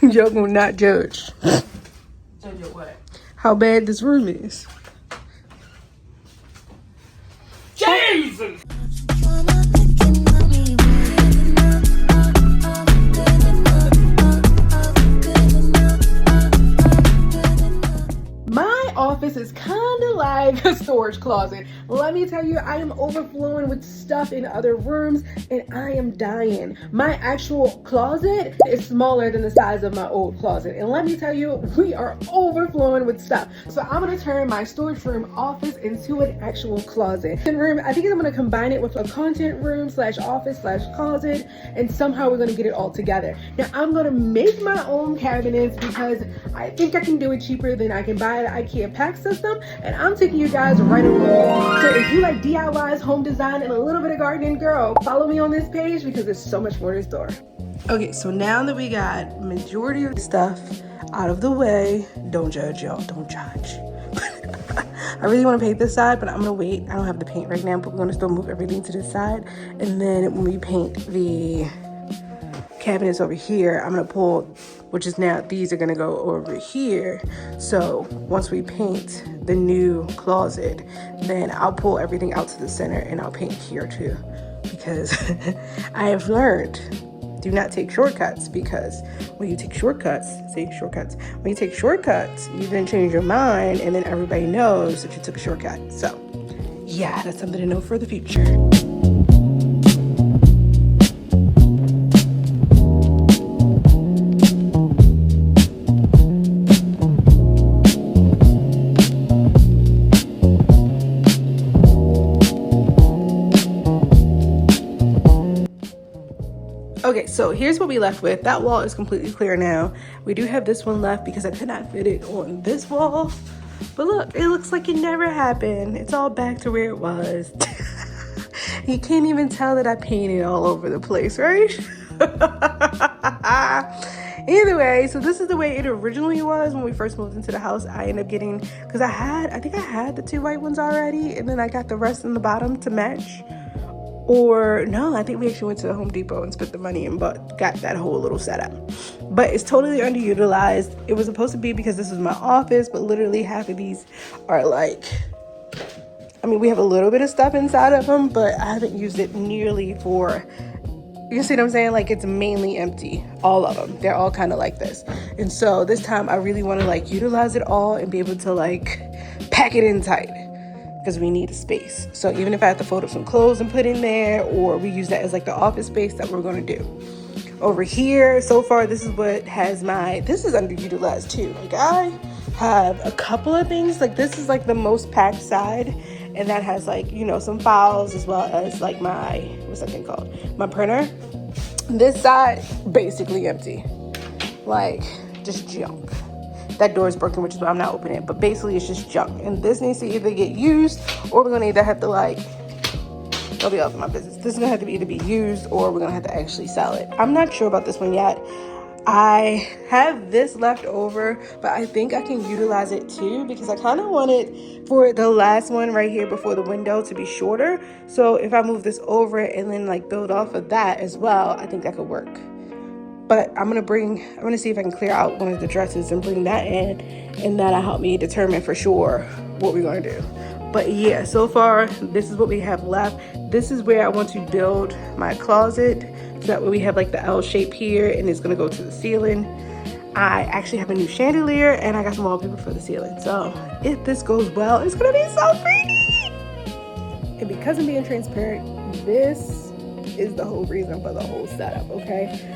Y'all gonna not judge. Judge what? How bad this room is. Jesus! My office is kind of like a storage closet. Let me tell you, I am overflowing with stuff in other rooms and I am dying. My actual closet is smaller than the size of my old closet. And let me tell you, we are overflowing with stuff. So I'm gonna turn my storage room office into an actual closet. Room, I think I'm gonna combine it with a content room / office / closet, and somehow we're gonna get it all together. Now I'm gonna make my own cabinets because I think I can do it cheaper than I can buy the Ikea Hack system, and I'm taking you guys right along. So if you like DIYs, home design, and a little bit of gardening, girl, follow me on this page because there's so much more in store. Okay, so now that we got majority of the stuff out of the way, don't judge, y'all, don't judge. I really want to paint this side, but I'm gonna wait. I don't have the paint right now, but we're gonna still move everything to this side, and then when we paint the cabinets over here, I'm gonna pull, which is now these are gonna go over here. So once we paint the new closet, then I'll pull everything out to the center and I'll paint here too, because I have learned, do not take shortcuts, because when you take shortcuts, when you take shortcuts, you then change your mind and then everybody knows that you took a shortcut. So yeah, that's something to know for the future. Okay, so here's what we left with. That wall is completely clear now. We do have this one left because I could not fit it on this wall. But look, it looks like it never happened. It's all back to where it was. You can't even tell that I painted all over the place, right? Either way, so this is the way it originally was when we first moved into the house. I ended up getting, because I think I had the 2 white ones already, and then I got the rest in the bottom to match. Or no, I think we actually went to the Home Depot and spent the money and got that whole little setup. But it's totally underutilized. It was supposed to be because this was my office, but literally half of these are like, I mean, we have a little bit of stuff inside of them, but I haven't used it nearly for, you see what I'm saying? Like, it's mainly empty, all of them. They're all kind of like this. And so this time I really want to like utilize it all and be able to like pack it in tight, because we need a space. So even if I have to fold up some clothes and put in there, or we use that as like the office space, that we're going to do. Over here, so far, this is what has this is underutilized too. Like, I have a couple of things, like this is like the most packed side, and that has like, you know, some files as well as like my, what's that thing called? My printer. This side, basically empty. Like, just junk. That door is broken, which is why I'm not opening it, but basically it's just junk. And this needs to either get used, or we're gonna either have to like, it'll be off my business. This is gonna have to either be used, or we're gonna have to actually sell it. I'm not sure about this one yet. I have this left over, but I think I can utilize it too, because I kind of wanted for the last one right here before the window to be shorter. So if I move this over and then like build off of that as well, I think that could work. But I'm gonna see if I can clear out one of the dresses and bring that in, and that'll help me determine for sure what we're gonna do. But yeah, so far, this is what we have left. This is where I want to build my closet. So that way we have like the L shape here, and it's gonna go to the ceiling. I actually have a new chandelier, and I got some wallpaper for the ceiling. So if this goes well, it's gonna be so pretty. And because I'm being transparent, this is the whole reason for the whole setup, okay?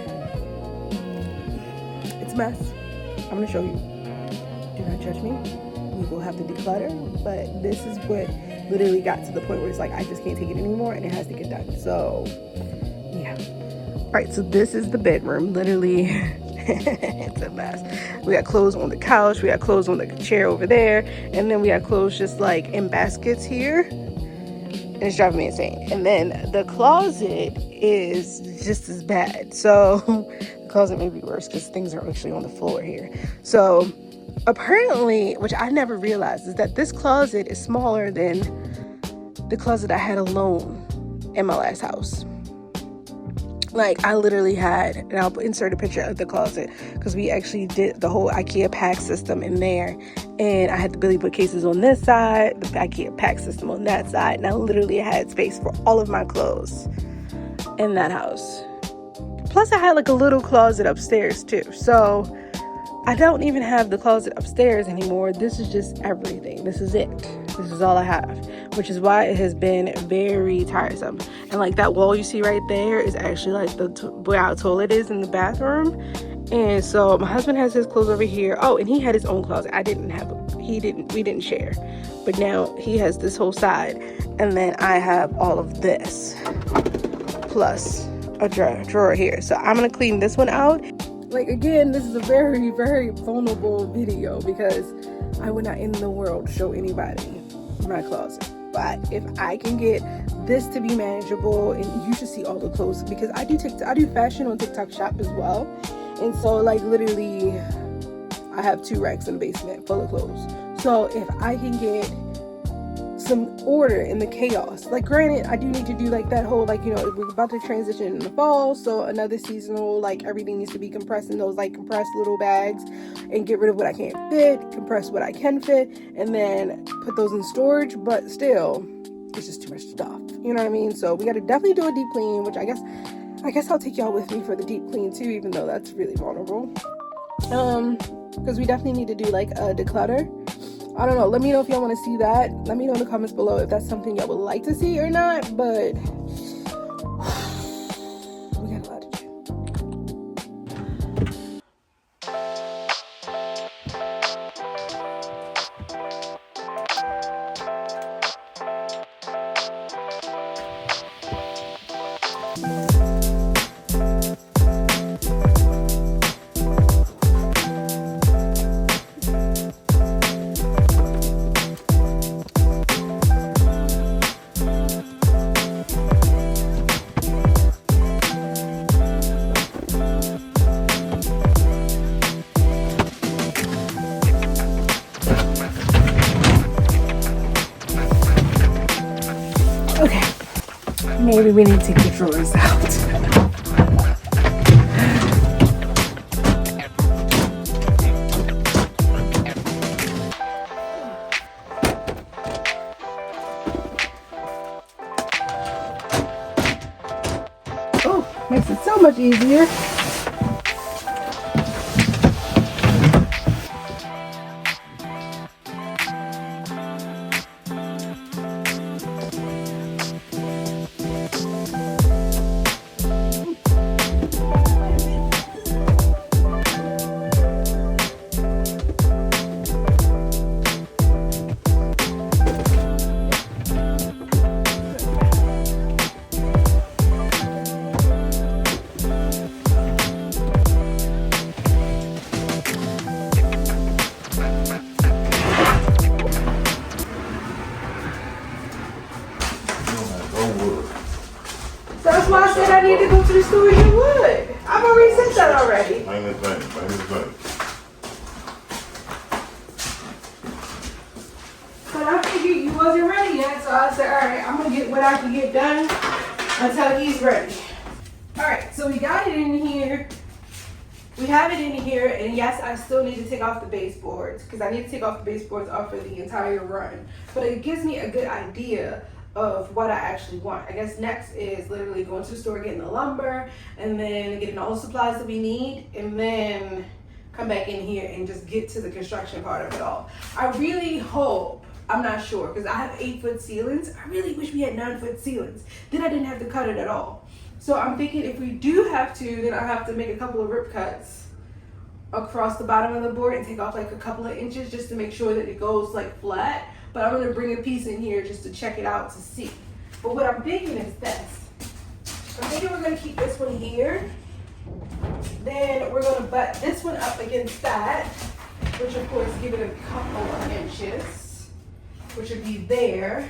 It's a mess. I'm gonna show you. Do not judge me. We will have to declutter, but this is what literally got to the point where it's like, I just can't take it anymore and it has to get done. So yeah. All right, so this is the bedroom. Literally, it's a mess. We got clothes on the couch, we got clothes on the chair over there, and then we got clothes just like in baskets here, and it's driving me insane. And then the closet is just as bad. So the closet may be worse because things are actually on the floor here. So apparently, which I never realized, is that this closet is smaller than the closet I had alone in my last house. Like, I literally had, and I'll insert a picture of the closet, because we actually did the whole Ikea pack system in there. And I had the Billy bookcases on this side, the Ikea pack system on that side. And I literally had space for all of my clothes in that house. Plus, I had like a little closet upstairs too. So I don't even have the closet upstairs anymore. This is just everything. This is it. This is all I have, which is why it has been very tiresome. And like that wall you see right there is actually like where our toilet is in the bathroom. And so my husband has his clothes over here. Oh, and he had his own closet. we didn't share. But now he has this whole side. And then I have all of this plus a drawer here. So I'm going to clean this one out. Like, again, this is a very, very vulnerable video because I would not in the world show anybody my closet. But if I can get this to be manageable, and you should see all the clothes, because I do fashion on TikTok Shop as well. And so like literally I have 2 racks in the basement full of clothes. So if I can get some order in the chaos, like granted I do need to do like that whole, like, you know, we're about to transition in the fall, so another seasonal, like everything needs to be compressed in those like compressed little bags, and get rid of what I can't fit, compress what I can fit, and then put those in storage. But still, it's just too much stuff, you know what I mean? So we got to definitely do a deep clean, which I guess I'll take y'all with me for the deep clean too, even though that's really vulnerable, because we definitely need to do like a declutter. I don't know. Let me know if y'all want to see that. Let me know in the comments below if that's something y'all would like to see or not. But we got a lot to do. Okay, maybe we need to take the drawers out. Oh, makes it so much easier. So that's why I said I need to go to the store and get wood. I've already said that already. Bring this back. But I figured you wasn't ready yet, so I said, all right, I'm gonna get what I can get done until he's ready. All right, so we got it in here. We have it in here, and yes, I still need to take off the baseboards because I need to take off the baseboards off for the entire run. But it gives me a good idea of what I actually want. I guess next is literally going to the store, getting the lumber, and then getting all the supplies that we need, and then come back in here and just get to the construction part of it all. I really hope, I'm not sure, because I have 8-foot ceilings. I really wish we had 9-foot ceilings. Then I didn't have to cut it at all. So I'm thinking if we do have to, then I have to make a couple of rip cuts across the bottom of the board and take off like a couple of inches just to make sure that it goes like flat. But I'm gonna bring a piece in here just to check it out to see. But what I'm thinking is this. I'm thinking we're gonna keep this one here. Then we're gonna butt this one up against that, which of course give it a couple of inches, which would be there.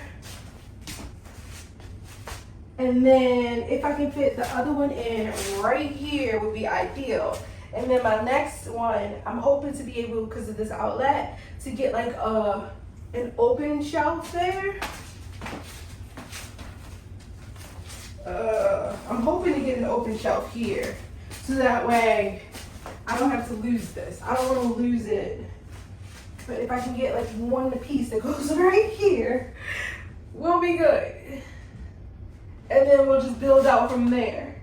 And then if I can fit the other one in right here would be ideal. And then my next one, I'm hoping to be able, because of this outlet, to get like an open shelf there. I'm hoping to get an open shelf here, so that way I don't have to lose this. I don't want to lose it. But if I can get like one piece that goes right here, we'll be good. And then we'll just build out from there.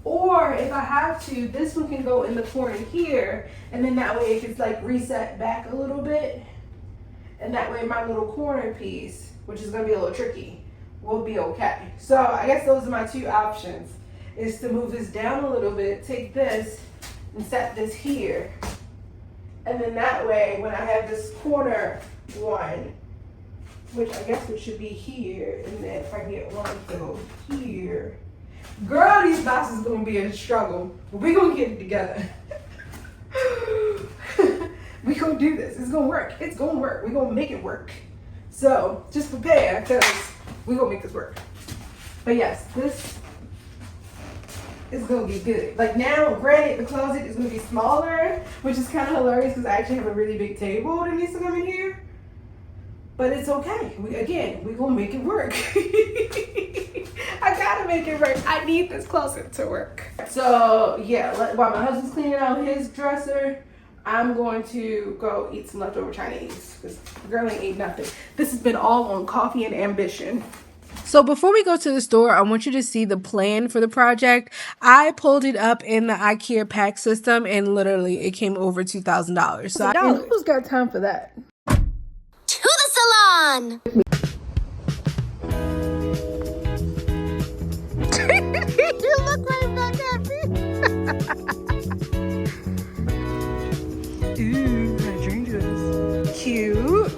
Or if I have to, this one can go in the corner here, and then that way it gets like reset back a little bit. And that way my little corner piece, which is gonna be a little tricky, will be okay. So I guess those are my two options, is to move this down a little bit, take this and set this here. And then that way, when I have this corner one, which I guess it should be here, and then if I get one to go here. Girl, these boxes are gonna be a struggle, but we're gonna get it together. We gonna do this. It's gonna work. It's gonna work. We're gonna make it work. So just prepare, because we're gonna make this work. But yes, this is gonna be good. Like now, granted, the closet is gonna be smaller, which is kind of hilarious because I actually have a really big table that needs to come in here. But it's okay. We're gonna make it work. I gotta make it work. I need this closet to work. So yeah, while my husband's cleaning out his dresser, I'm going to go eat some leftover Chinese because girl ain't ate nothing. This has been all on coffee and ambition. So before we go to the store, I want you to see the plan for the project. I pulled it up in the Ikea Hack system, and literally it came over $2,000. So who's got time for that? To the salon! You look right back at me. Ooh, I drink this. Cute.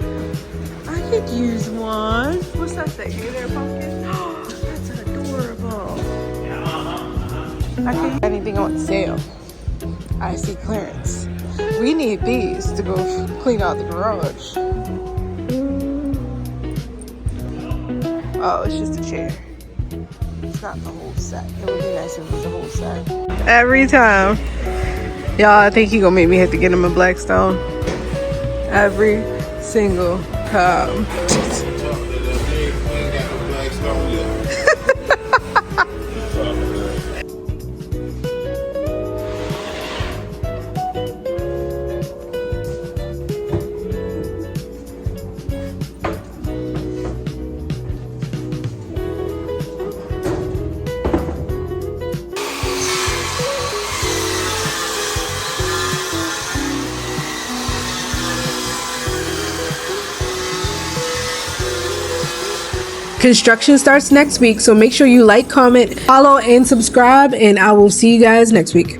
I could use one. What's that thing? Is there a pumpkin? That's adorable. I can't get anything on sale. I see clearance. We need these to go clean out the garage. Oh, it's just a chair. It's not the whole set. It would be nice if it was the whole set. Every time. Y'all, I think he gonna make me have to get him a Blackstone. Every single time. Construction starts next week, so make sure you like, comment, follow, and subscribe, and I will see you guys next week.